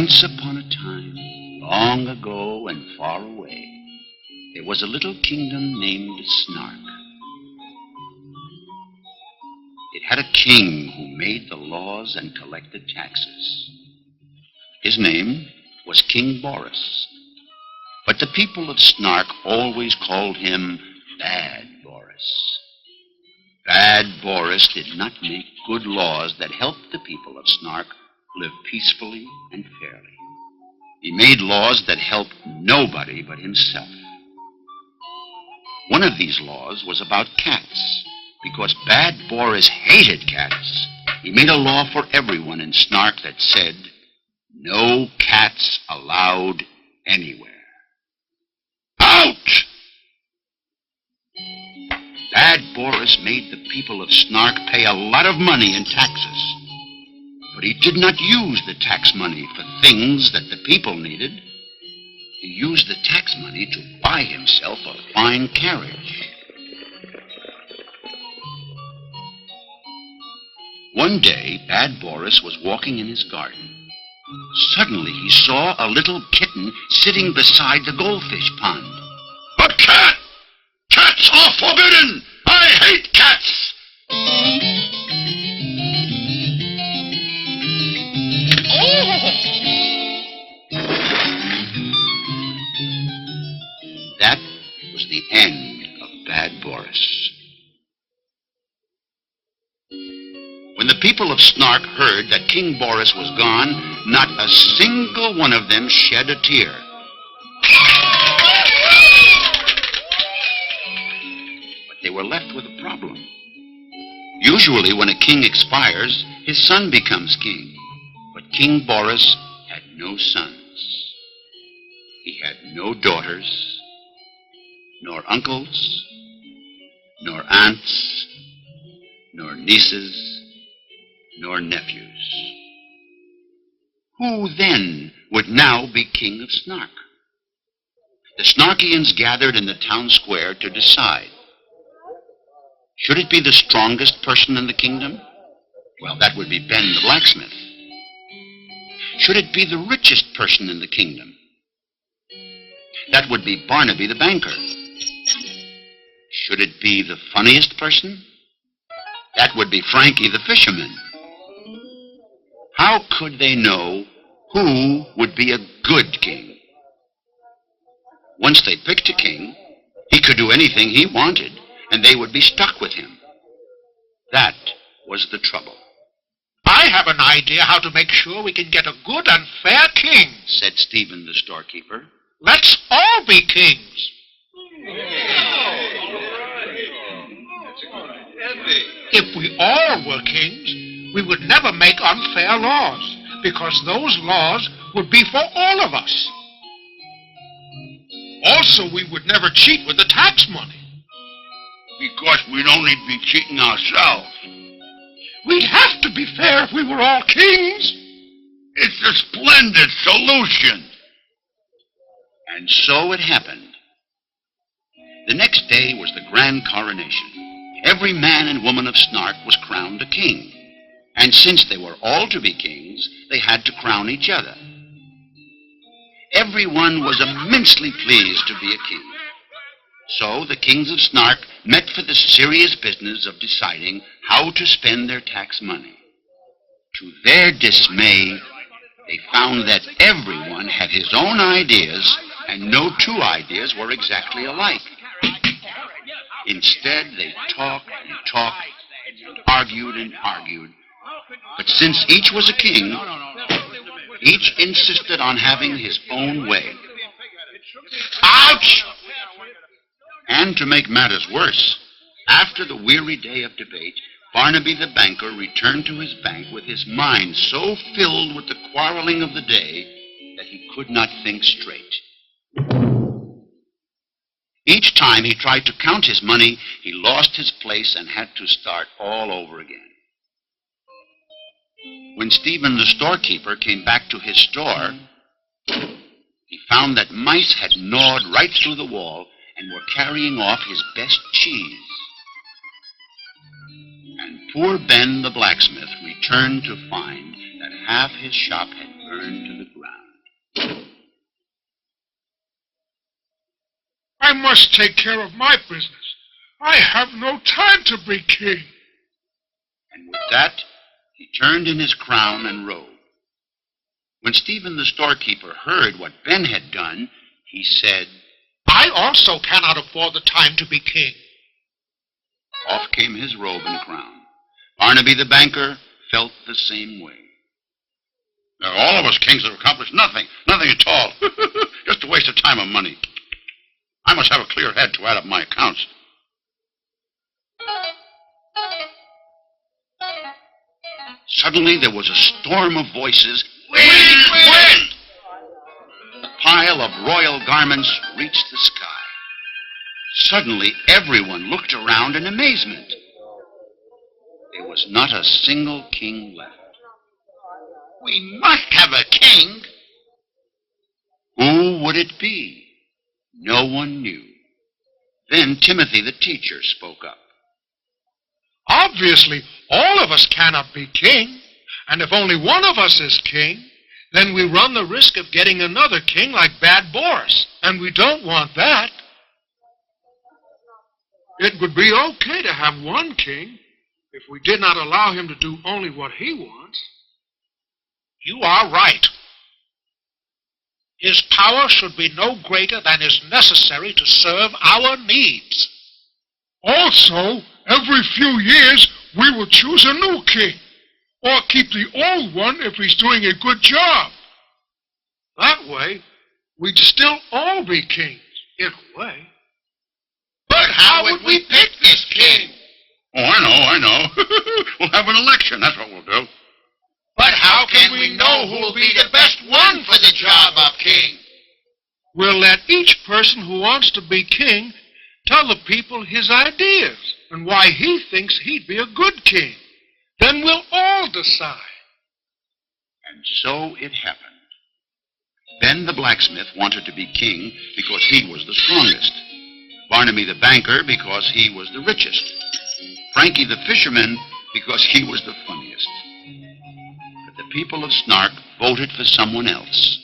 Once upon a time, long ago and far away, there was a little kingdom named Snark. It had a king who made the laws and collected taxes. His name was King Boris. But the people of Snark always called him Bad Boris. Bad Boris did not make good laws that helped the people of Snark live peacefully and fairly. He made laws that helped nobody but himself. One of these laws was about cats. Because Bad Boris hated cats, he made a law for everyone in Snark that said, no cats allowed anywhere. Out! Bad Boris made the people of Snark pay a lot of money in taxes. But he did not use the tax money for things that the people needed. He used the tax money to buy himself a fine carriage. One day, Bad Boris was walking in his garden. Suddenly, he saw a little kitten sitting beside the goldfish pond. A cat! Cats are forbidden! I hate cats! That was the end of Bad Boris. When the people of Snark heard that King Boris was gone, not a single one of them shed a tear. But they were left with a problem. Usually when a king expires, his son becomes king. But King Boris had no sons. He had no daughters, nor uncles, nor aunts, nor nieces, nor nephews. Who then would now be king of Snark? The Snarkians gathered in the town square to decide. Should it be the strongest person in the kingdom? Well, that would be Ben the blacksmith. Should it be the richest person in the kingdom? That would be Barnaby the banker. Should it be the funniest person? That would be Frankie the fisherman. How could they know who would be a good king? Once they picked a king, he could do anything he wanted, and they would be stuck with him. That was the trouble. I have an idea how to make sure we can get a good and fair king, said Stephen the storekeeper. Let's all be kings. If we all were kings, we would never make unfair laws, because those laws would be for all of us. Also, we would never cheat with the tax money. Because we'd only be cheating ourselves. We'd have to be fair if we were all kings. It's a splendid solution. And so it happened. The next day was the grand coronation. Every man and woman of Snark was crowned a king. And since they were all to be kings, they had to crown each other. Everyone was immensely pleased to be a king. So the kings of Snark met for the serious business of deciding how to spend their tax money. To their dismay, they found that everyone had his own ideas, and no two ideas were exactly alike. Instead, they talked and talked, argued and argued. But since each was a king, each insisted on having his own way. Ouch! And to make matters worse, after the weary day of debate, Barnaby the banker returned to his bank with his mind so filled with the quarreling of the day that he could not think straight. Each time he tried to count his money, he lost his place and had to start all over again. When Stephen the storekeeper came back to his store, he found that mice had gnawed right through the wall and were carrying off his best cheese. And poor Ben the blacksmith returned to find that half his shop had burned to the ground. must take care of my business. I have no time to be king. And with that, he turned in his crown and rode. When Stephen the storekeeper heard what Ben had done, he said, I also cannot afford the time to be king. Off came his robe and crown. Barnaby the banker felt the same way. Now, all of us kings have accomplished nothing at all. Just a waste of time and money. I must have a clear head to add up my accounts. Suddenly there was a storm of voices. Wind! Wind! The pile of royal garments reached the sky. Suddenly everyone looked around in amazement. There was not a single king left. We must have a king. Who would it be? No one knew. Then Timothy the teacher spoke up. Obviously, all of us cannot be king. And if only one of us is king, then we run the risk of getting another king like Bad Boris. And we don't want that. It would be okay to have one king if we did not allow him to do only what he wants. You are right. His power should be no greater than is necessary to serve our needs. Also, every few years, we will choose a new king, or keep the old one if he's doing a good job. That way, we'd still all be kings, in a way. But how would we pick this king? Oh, I know. We'll have an election, that's what we'll do. But how can we know who will be the best one for the job of king? We'll let each person who wants to be king tell the people his ideas and why he thinks he'd be a good king. Then we'll all decide. And so it happened. Ben the blacksmith wanted to be king because he was the strongest. Barnaby the banker because he was the richest. Frankie the fisherman because he was the funniest. But the people of Snark voted for someone else.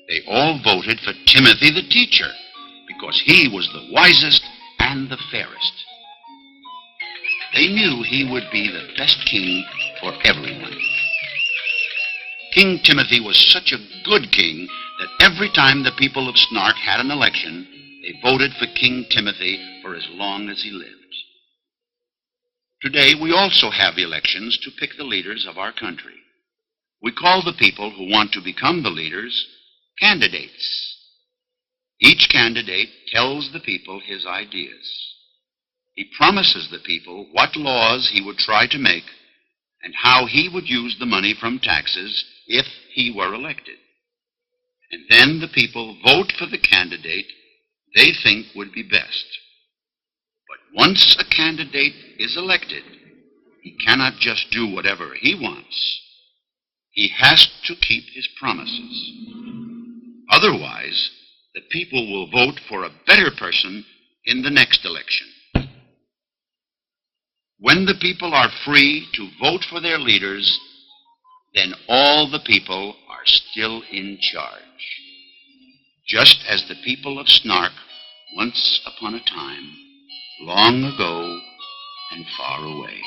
They all voted for Timothy the teacher because he was the wisest and the fairest. They knew he would be the best king for everyone. King Timothy was such a good king that every time the people of Snark had an election, they voted for King Timothy for as long as he lived. Today, we also have elections to pick the leaders of our country. We call the people who want to become the leaders candidates. Each candidate tells the people his ideas. He promises the people what laws he would try to make and how he would use the money from taxes if he were elected. And then the people vote for the candidate they think would be best. But once a candidate is elected, he cannot just do whatever he wants. He has to keep his promises. Otherwise, the people will vote for a better person in the next election. When the people are free to vote for their leaders, then all the people are still in charge. Just as the people of Snark once upon a time, long ago and far away.